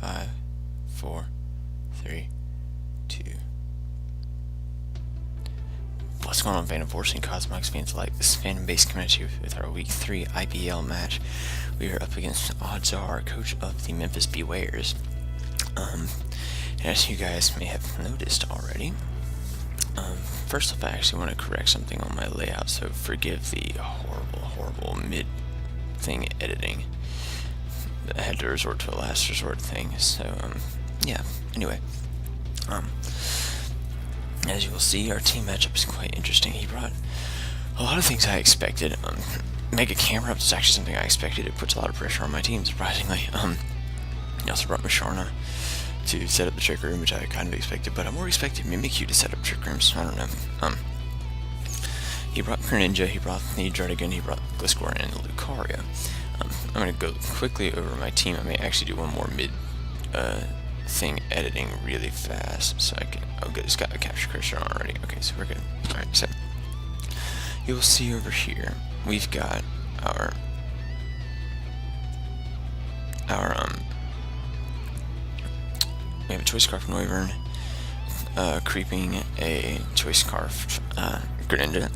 5, 4, 3, 2. What's going on, fan of Bewears and Cosmogs fans alike? This is fan base coming at you with our Week 3 IBL match. We are up against odds are coach of the Memphis Bewears. And as you guys may have noticed already, first off, I actually want to correct something on my layout, so forgive the horrible mid-thing editing. I had to resort to a last resort thing, so, yeah, anyway, as you will see, our team matchup is quite interesting. He brought a lot of things I expected. Mega camera up is actually something I expected. It puts a lot of pressure on my team, surprisingly. He also brought Masharna to set up the trick room, which I kind of expected, but I more expected Mimikyu to set up trick rooms. I don't know. He brought Greninja, he brought the Jardigan, he brought Gliscor and Lucario. I'm going to go quickly over my team. I may actually do one more thing editing really fast, so I can. Oh, good, it's got a capture cursor on already. Okay, so we're good. All right, so you will see over here we've got our we have a Choice Scarf Noivern, creeping a Choice Scarf Greninja.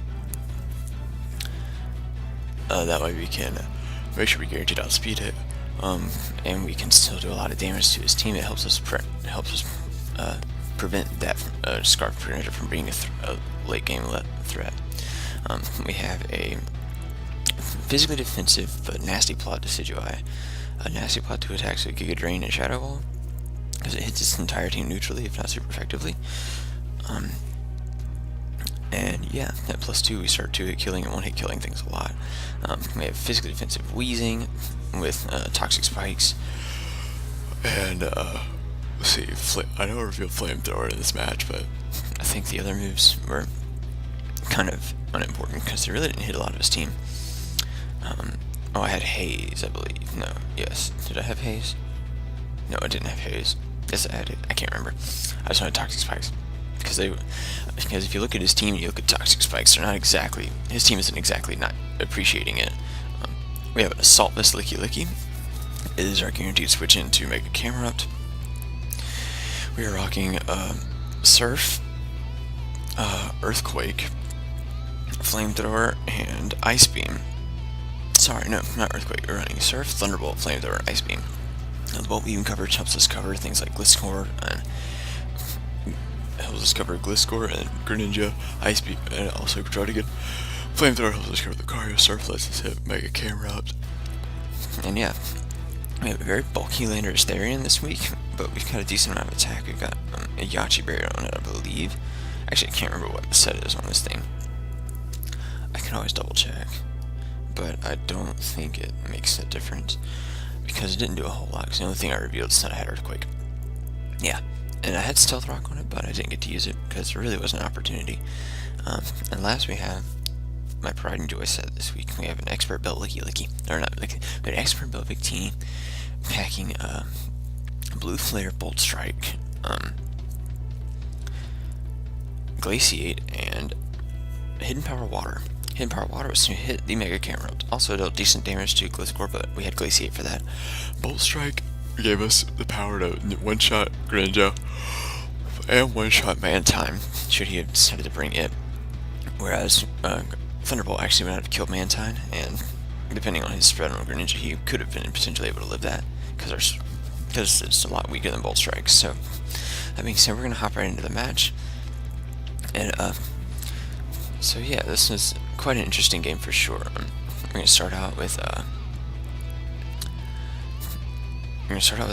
That way we can make sure we guaranteed outspeed it, and we can still do a lot of damage to his team. It helps us prevent that Scarf Greninja from being a late game threat. We have a physically defensive but nasty plot to Decidueye, a nasty plot to attack so Giga Drain and Shadow Ball, because it hits its entire team neutrally, if not super effectively. And yeah, at +2 we start 2-hit killing and 1-hit killing things a lot. We have physically defensive Wheezing with Toxic Spikes, and let's see, I don't reveal Flamethrower in this match, but I think the other moves were kind of unimportant because they really didn't hit a lot of his team. Oh, I had Haze, I believe. No, yes. Did I have Haze? No, I didn't have Haze. Yes, I had it. I can't remember. I just wanted Toxic Spikes. Because if you look at his team and you look at Toxic Spikes, they're not exactly, his team isn't exactly not appreciating it. We have an Assault Vest Licky. It is our guaranteed switch in to make a Camerupt. We are rocking Surf, Earthquake, Flamethrower, and Ice Beam. Sorry, no, not Earthquake. We're running Surf, Thunderbolt, Flamethrower, Ice Beam. Now, the Bolt Beam coverage helps us cover things like Gliscor and Greninja, Ice Beam, and also Jardigan. Flamethrower helps us cover the Lucario. Surf lets us hit Mega Camerupt. And yeah, we have a very bulky Lander Asterion this week, but we've got a decent amount of attack. We've got a Yachi Barrier on it, I believe. Actually, I can't remember what the set is on this thing. I can always double check, but I don't think it makes a difference because it didn't do a whole lot. Because the only thing I revealed is that I had Earthquake. Yeah, and I had Stealth Rock on it, but I didn't get to use it because there really wasn't an opportunity. And last we have my Pride and Joy set this week. We have an Expert Belt Licky, or not Licky, but an Expert Belt Victini packing Blue Flare, Bolt Strike, Glaciate, and Hidden Power Water. Hidden Power Water was to hit the Mega Camerupt. Also dealt decent damage to Gliscor, but we had Glaciate for that. Bolt Strike gave us the power to one-shot Greninja and one-shot Mantine, should he have decided to bring it. Whereas Thunderbolt actually would have killed Mantine, and depending on his spread on Greninja, he could have been potentially able to live that, because it's a lot weaker than Bolt Strike. So, that being said, we're going to hop right into the match. And, so yeah, this is quite an interesting game for sure. We're going to start out with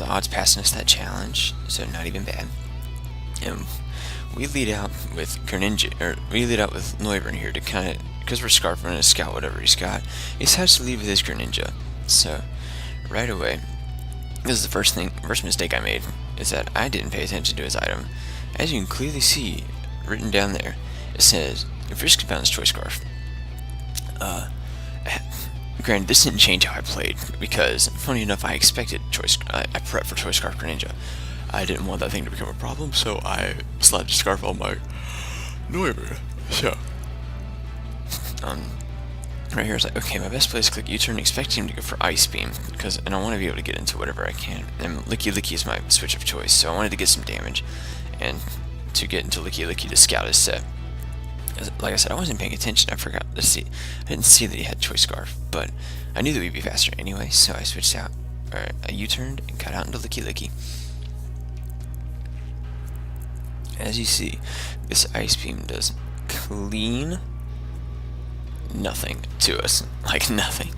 odds passing us that challenge, so not even bad. And we lead out with Greninja, or we lead out with Noivern here to kind of, because we're Scarfing and Scout whatever he's got, he decides to lead with his Greninja. So right away, this is the first mistake I made, is that I didn't pay attention to his item. As you can clearly see written down there, it says if Risk Confounds Choice Scarf. Granted, this didn't change how I played, because, funny enough, I expected I prepped for Choice Scarf Greninja. I didn't want that thing to become a problem, so I slapped a Scarf on my Noivern. So, right here, I was like, okay, my best play is click U-turn, expecting him to go for Ice Beam, and I want to be able to get into whatever I can. And Licky Licky is my switch of choice, so I wanted to get some damage, and to get into Licky Licky to scout his set. Like I said, I wasn't paying attention. I forgot to see. I didn't see that he had Choice Scarf, but I knew that we'd be faster anyway, so I switched out. I U-turned and cut out into Licky Licky. As you see, this Ice Beam does clean nothing to us, like nothing.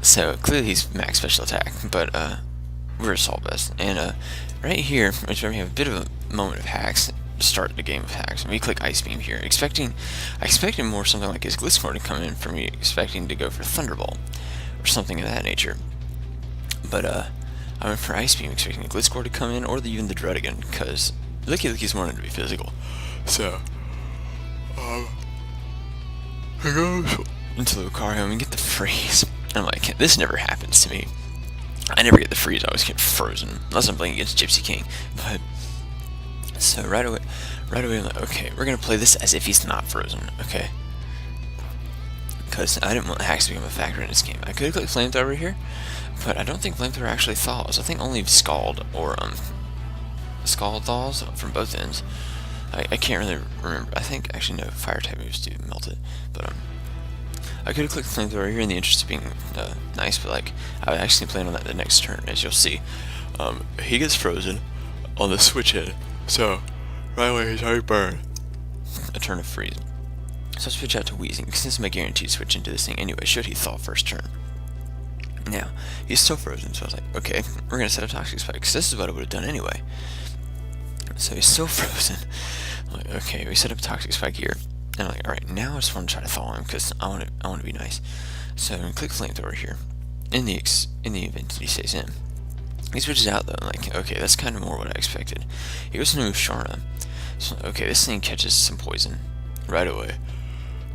So clearly he's max special attack, but we're assault best. And right here, which we have a bit of a moment of hacks. Start the game of hacks. And we click Ice Beam here, I expected more something like his Blitzcore to come in for me, expecting to go for Thunderbolt or something of that nature. But I went for Ice Beam, expecting the Blitzcore to come in, or even the Druddigan, because Licky Licky's wanted to be physical. So I go into the Lucario and get the freeze. I'm like, this never happens to me. I never get the freeze. I always get frozen, unless I'm playing against Gypsy King. But so right away, I'm like, okay, we're gonna play this as if he's not frozen, okay? Because I didn't want hacks to become a factor in this game. I could have clicked Flamethrower here, but I don't think Flamethrower actually thaws. I think only Scald or Scald thaws from both ends. I can't really remember. I think actually no, Fire type moves do melt it, but I could have clicked Flamethrower here in the interest of being nice, but like I would actually plan on that the next turn, as you'll see. He gets frozen on the switch in. So, right away he's already burned. A turn of freeze. So I switch out to Wheezing, because this is my guaranteed switch into this thing anyway, should he thaw first turn. Now, he's still frozen, so I was like, okay, we're going to set a Toxic Spike, because this is what I would have done anyway. So he's still frozen. I'm like, okay, we set up a Toxic Spike here. And I'm like, alright, now I just want to try to thaw him, because I want to be nice. So I'm going to click Flamethrower here, in the event that he stays in. He switches out though, like, okay, that's kind of more what I expected. He goes to move Sharna. So, okay, this thing catches some poison right away.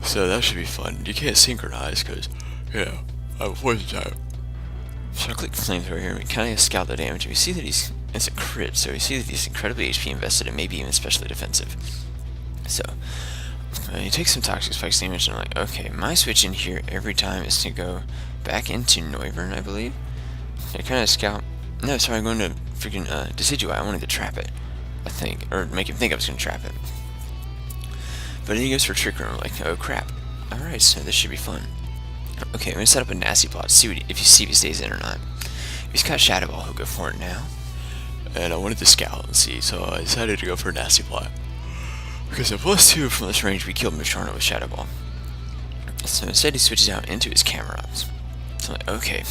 So that should be fun. You can't synchronize because, yeah, I have a poison type. So I click Flamethrower here and we kind of scout the damage. And we see that it's a crit, so we see that he's incredibly HP invested and maybe even especially defensive. So, he takes some Toxic Spikes damage and I'm like, okay, my switch in here every time is to go back into Noivern, I believe. I kind of scout. No, sorry, I'm going to freaking Decidueye. I wanted to trap it, I think, or make him think I was going to trap it. But then he goes for Trick Room. I'm like, oh crap. Alright, so this should be fun. Okay, I'm going to set up a Nasty Plot, see if he stays in or not. If he's got Shadow Ball, he'll go for it now. And I wanted to scout and see, so I decided to go for a Nasty Plot. Because at +2 from this range, we killed Musharna with Shadow Ball. So instead he switches out into his Camerods. So I'm like, okay.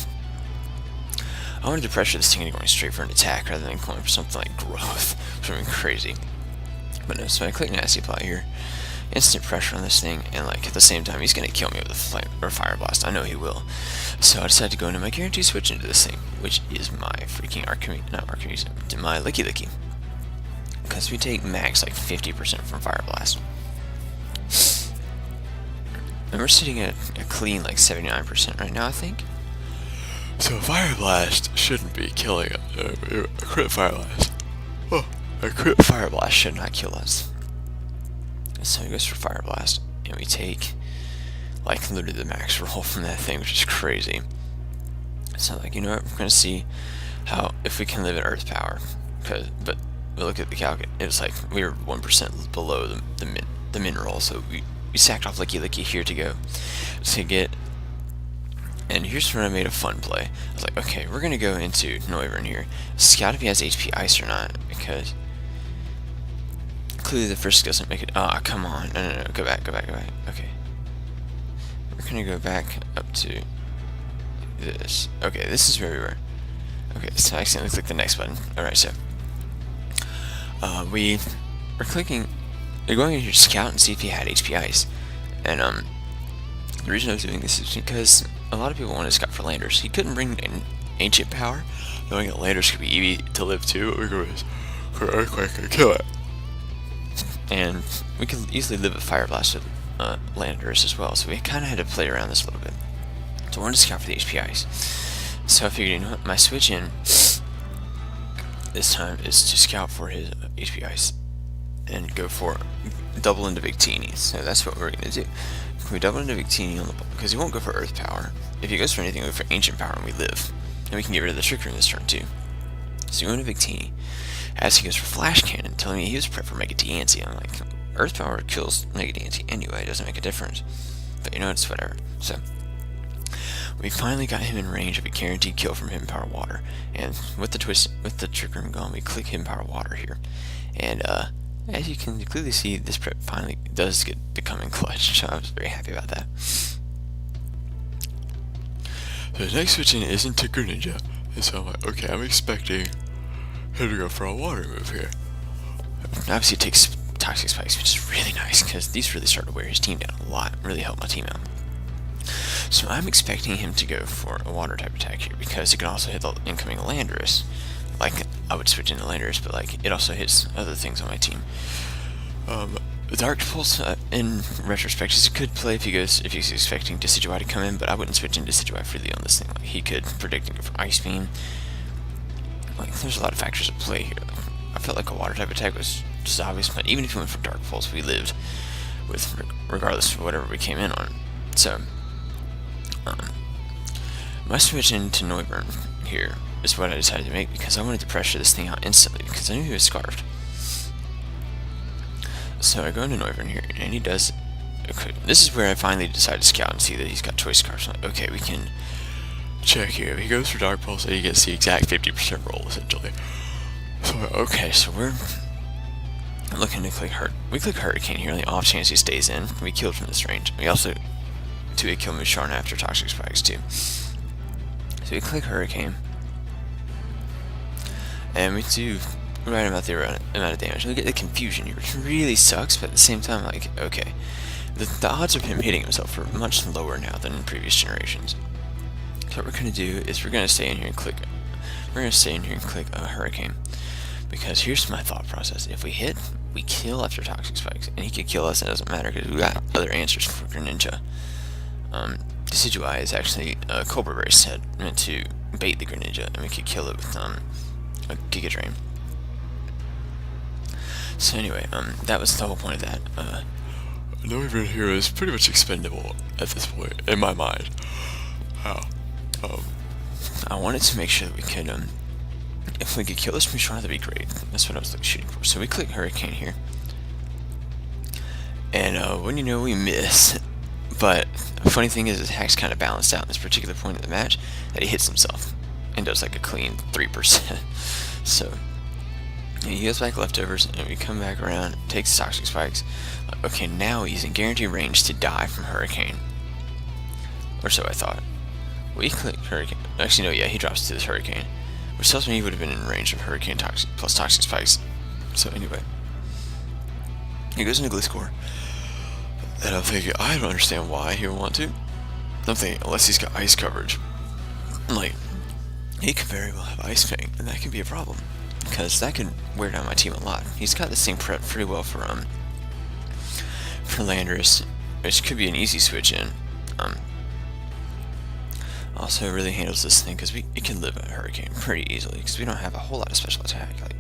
I wanted to pressure this thing into going straight for an attack rather than going for something like growth, something crazy. But no, so I click Nasty Plot here, instant pressure on this thing, and like at the same time he's gonna kill me with a flame or Fire Blast. I know he will. So I decided to go into my guaranteed switch into this thing, which is my freaking my Licky Licky, because we take max like 50% from Fire Blast, and we're sitting at a clean like 79% right now, I think. So Fire Blast shouldn't be killing us. A crit Fire Blast. Oh, a crit Fire Blast should not kill us. So he goes for Fire Blast, and we take like literally the max roll from that thing, which is crazy. So like, you know what, we're gonna see how if we can live in Earth Power, but we look at the calc, it was like we were 1% below the min roll, so we sacked off Licky Licky here to go to get. And here's where I made a fun play. I was like, okay, we're gonna go into Noivern here, scout if he has HP Ice or not, because clearly the first doesn't make it. Ah, come on, no, go back. Okay, we're gonna go back up to this. Okay, this is where we were. Okay, so I accidentally clicked the next button. Alright, so we're clicking. We're going into scout and see if he had HP Ice, and the reason I was doing this is because a lot of people wanted to scout for Landers. He couldn't bring in Ancient Power, knowing that Landers could be easy to live too. We go for Earthquake and kill it. And we could easily live a Fire Blast with Landers as well, so we kind of had to play around this a little bit. So I wanted to scout for the HP Ice. So I figured, you know what, my switch in this time is to scout for his HP Ice and go for double into Victini. So that's what we're going to do. we double into Victini on the because he won't go for Earth Power. If he goes for anything, we go for Ancient Power and we live. And we can get rid of the Trickery in this turn too. So we go into Victini. As he goes for Flash Cannon, telling me he was prepped for Mega Diancie. I'm like, Earth Power kills Mega Diancie anyway, it doesn't make a difference. But you know, it's whatever. So we finally got him in range of a guaranteed kill from Hidden Power Water. And with the twist, with the Trick Room gone, we click Hidden Power Water here. And as you can clearly see, this prep finally does get to come in clutch, so I was very happy about that. So the next switch in isn't to Greninja, and so I'm like, okay, I'm expecting him to go for a water move here. Obviously it takes Toxic Spikes, which is really nice, because these really start to wear his team down a lot, really help my team out. So I'm expecting him to go for a water type attack here, because it can also hit the incoming Landorus. Like, I would switch into Landorus, but like, it also hits other things on my team. Dark Pulse, in retrospect, is a good play if he's expecting Decidueye to come in, but I wouldn't switch into Decidueye freely on this thing. Like, he could predict and go for Ice Beam. Like, there's a lot of factors at play here. I felt like a water type attack was just obvious, but even if he went for Dark Pulse, we lived with, regardless of whatever we came in on. So, my switch into Noivern here is what I decided to make, because I wanted to pressure this thing out instantly, because I knew he was Scarfed. So I go into Noivern here, and he does... Okay, this is where I finally decided to scout and see that he's got Choice Scarf. So I'm like, okay, we can check here. If he goes for Dark Pulse, he gets the exact 50% roll, essentially. So, okay, so we're looking to click We click Hurricane here on the off chance he stays in. We killed from this range. We also 2-hit kill Musharna after Toxic Spikes, too. So we click Hurricane. And we do right about the amount of damage. We get the confusion here, which really sucks, but at the same time, like, okay. The odds of him hitting himself are much lower now than in previous generations. So what we're going to do is we're going to stay in here and click Hurricane. Because here's my thought process. If we hit, we kill after Toxic Spikes. And he could kill us, and it doesn't matter, because we got other answers for Greninja. Decidueye is actually a Cobra Berry set meant to bait the Greninja, and we could kill it with a Giga Drain. So anyway, that was the whole point of that. Noivern here is pretty much expendable at this point, in my mind. I wanted to make sure that we could, if we could kill this Musharna, that'd be great. That's what I was shooting for. So we click Hurricane here. And when you know, we miss. But the funny thing is, his attack's kind of balanced out in this particular point of the match, that he hits himself and does like a clean 3%. So he goes back leftovers, and we come back around, takes Toxic Spikes. Okay, now he's in guaranteed range to die from Hurricane. Or so I thought. We click Hurricane. Actually, no, yeah, he drops to this Hurricane, which tells me he would have been in range of Hurricane plus Toxic Spikes. So anyway, he goes into Gliscor, and I'm thinking, I don't understand why he would want to. I'm thinking, unless he's got ice coverage. Like, he could very well have Ice Fang, and that could be a problem, because that could wear down my team a lot. He's got this thing prepped pretty well for Landorus, which could be an easy switch in. Also, it really handles this thing because it can live a Hurricane pretty easily, because we don't have a whole lot of special attack. Like,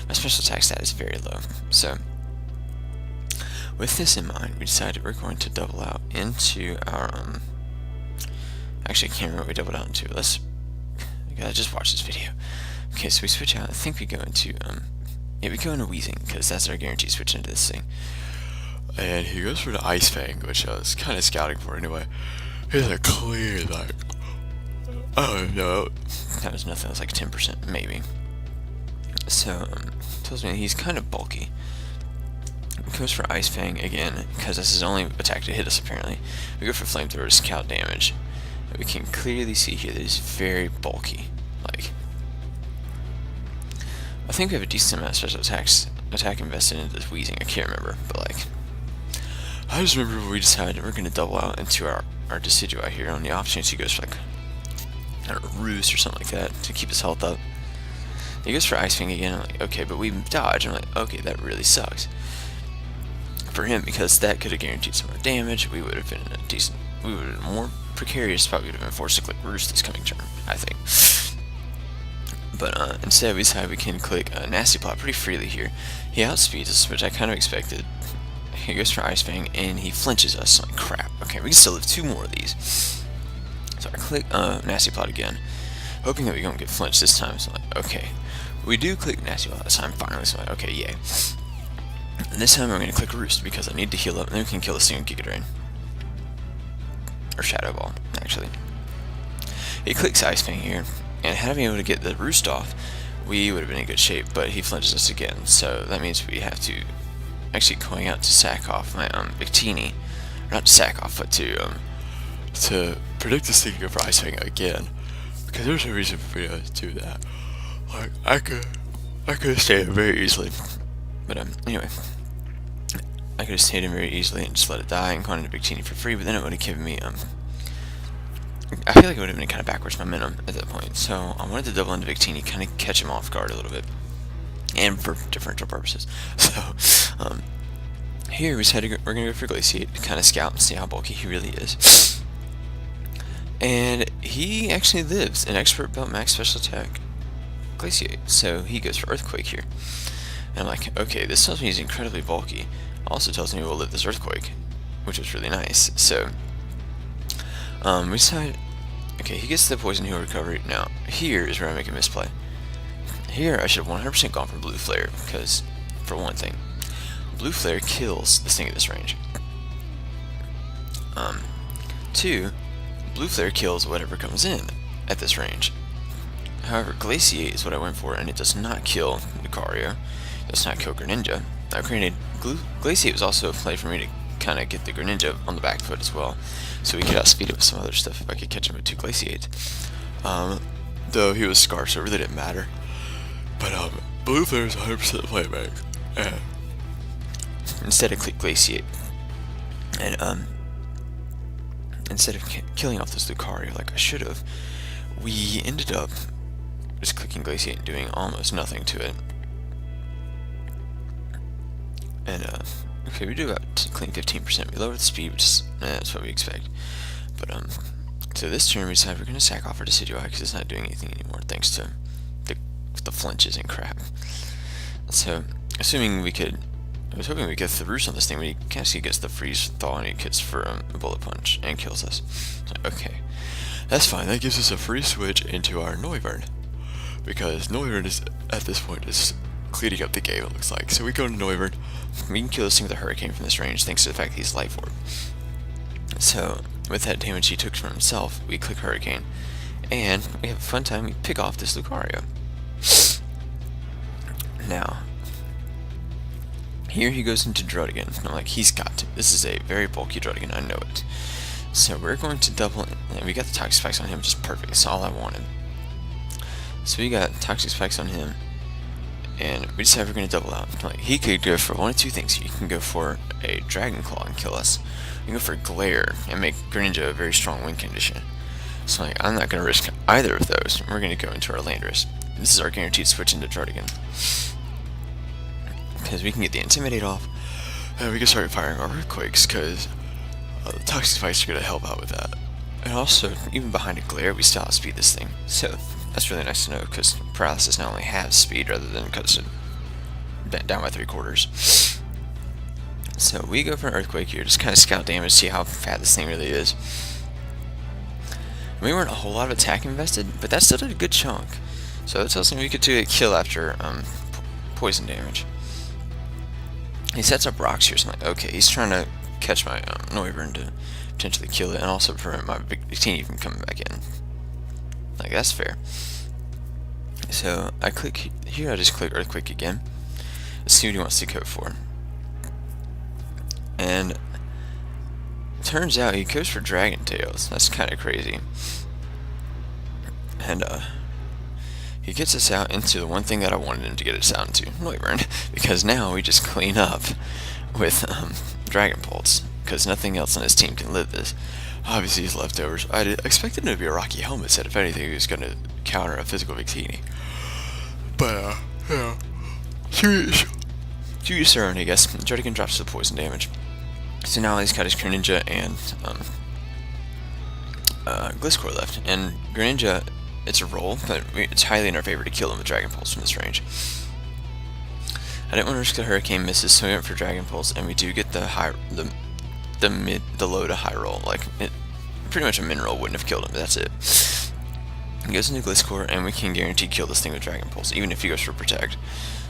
my special attack stat is very low. So, with this in mind, we decided we're going to double out into our actually, I can't remember what we doubled out into. I just watched this video. Okay, so we switch out. I think we go into yeah, we go into Weezing, because that's our guaranteed switch into this thing. And he goes for the Ice Fang, which I was kind of scouting for anyway. He's like clear, like, oh no, that was nothing. It was like 10% maybe. So tells me he's kind of bulky. He goes for Ice Fang again, because that's his only attack to hit us apparently. We go for Flamethrower to scout damage. And we can clearly see here that he's very bulky. Like, I think we have a decent amount of special attack invested into this Weezing. I can't remember, but like, I just remember we decided we're going to double out into our Decidueye here on the off chance he goes for like, I don't know, Roost or something like that to keep his health up. He goes for Ice Fang again. I'm like, okay, but we dodge. I'm like, okay, that really sucks for him, because that could have guaranteed some more damage. We would have been in a decent, we would have been more precarious spot. We would have been forced to click Roost this coming turn, I think. But instead we decided we can click Nasty Plot pretty freely here. He outspeeds us, which I kind of expected. he goes for Ice Fang, and he flinches us. Like, crap. Okay, we can still live 2 more of these. So I click Nasty Plot again, hoping that we don't get flinched this time. So I'm like, okay. We do click Nasty Plot this time, finally. So I'm like, okay, yay. And this time we're going to click Roost, because I need to heal up, and then we can kill this thing with Giga Drain. Or Shadow Ball, actually. He clicks Ice Fang here, and had I been able to get the Roost off, we would have been in good shape, but he flinches us again. So that means we have to actually going out to sack off my Victini. Not to sack off, but to predict this thing to go for Ice Fang again, because there's no reason for me to do that. Like, I could have stayed in very easily, but anyway, I could have stayed in very easily and just let it die and gone into Victini for free. But then it would have given me I feel like it would have been kind of backwards momentum at that point. So I wanted to double into Victini, kind of catch him off guard a little bit, and for differential purposes. So here we decided we're gonna go for Glaciate to kind of scout and see how bulky he really is. And he actually lives an Expert Belt Max Special Attack Glaciate, so he goes for Earthquake here. And I'm like, okay, this tells me he's incredibly bulky. Also tells me we'll live this Earthquake, which was really nice. So we decide, okay, he gets the Poison Heal Recovery. Now here is where I make a misplay. Here I should have 100% gone for Blue Flare, because for one thing, Blue Flare kills this thing at this range. 2, Blue Flare kills whatever comes in at this range. However, Glaciate is what I went for, and it does not kill Lucario. It does not kill Greninja. Now, granted, Glaciate was also a play for me to kind of get the Greninja on the back foot as well, so we could outspeed it with some other stuff if I could catch him with 2 Glaciates. Though he was Scarf, so it really didn't matter. But Blue Flare is 100% playback, and instead of click Glaciate, and instead of killing off this Lucario like I should have, we ended up just clicking Glaciate and doing almost nothing to it. And okay, we do about clean 15%. We lower the speed, which is that's what we expect. But so this turn we decide we're gonna sack off our Decidueye because it's not doing anything anymore, thanks to the flinches and crap. So assuming we could, I was hoping we get the Roost on this thing, but he actually gets the Freeze Thaw and he gets for a Bullet Punch and kills us. So, okay, that's fine. That gives us a free switch into our Noivern, because Noivern is at this point just cleaning up the game, it looks like. So we go to Noivern. We can kill this thing with a Hurricane from this range thanks to the fact that he's Life Orb. So with that damage he took from himself, we click Hurricane, and we have a fun time. We pick off this Lucario. Now here he goes into Druddigon, and I'm like, he's got to. This is a very bulky Druddigon, I know it. So we're going to double, and we got the Toxic Spikes on him, just perfect. That's all I wanted. So we got Toxic Spikes on him, and we decided we're going to double out. Like, he could go for one of 2 things. He can go for a Dragon Claw and kill us. You can go for Glare and make Greninja a very strong win condition. So like, I'm not going to risk either of those. We're going to go into our Landorus. This is our guaranteed switch into Druddigon, because we can get the Intimidate off, and we can start firing our Earthquakes, because the Toxic Spikes are going to help out with that. And also, even behind a Glare, we still outspeed this thing. So that's really nice to know, because Paralysis now only has speed rather than cuts it down by 3/4. So we go for an Earthquake here, just kind of scout damage, see how fat this thing really is. We weren't a whole lot of attack invested, but that still did a good chunk. So that tells me we could do a kill after poison damage. He sets up rocks here, so I'm like, okay, he's trying to catch my Noivern to potentially kill it, and also prevent my Victini from coming back in. Like, that's fair. So I click here, I just click Earthquake again. Let's see what he wants to go for. And turns out he goes for Dragon Tails. That's kind of crazy. And he gets us out into the one thing that I wanted him to get us out into, Noivern, because now we just clean up with Dragon Pulse, because nothing else on his team can live this. Obviously he's leftovers. I expected him to be a Rocky Helmet set. If anything, he was going to counter a physical Victini. But yeah, to each their own, I guess. Druddigon drops the poison damage. So now he's got his Greninja and Gliscor left, and Greninja, it's a roll, but it's highly in our favor to kill him with Dragon Pulse from this range. I didn't want to risk the hurricane misses, so we went for Dragon Pulse, and we do get the low to high roll. Like, it, pretty much a min roll wouldn't have killed him, but that's it. He goes into Gliscor, and we can guarantee kill this thing with Dragon Pulse, even if he goes for Protect.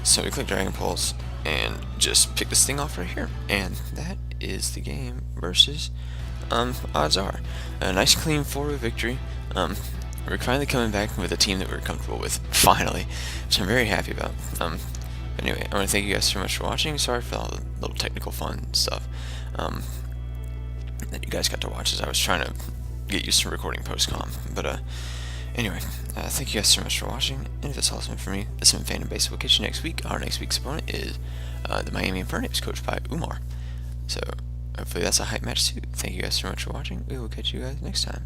So we click Dragon Pulse, and just pick this thing off right here. And that is the game versus Odds Are. A nice clean 4-way victory. We're finally coming back with a team that we're comfortable with, finally, which I'm very happy about. Anyway, I want to thank you guys so much for watching. Sorry for all the little technical fun stuff that you guys got to watch as I was trying to get used to recording post-com. But anyway, thank you guys so much for watching, and if that's all it's been for me, this has been Phantom Base. We'll catch you next week. Our next week's opponent is the Miami Infernape, coached by Umar. So hopefully that's a hype match too. Thank you guys so much for watching. We will catch you guys next time.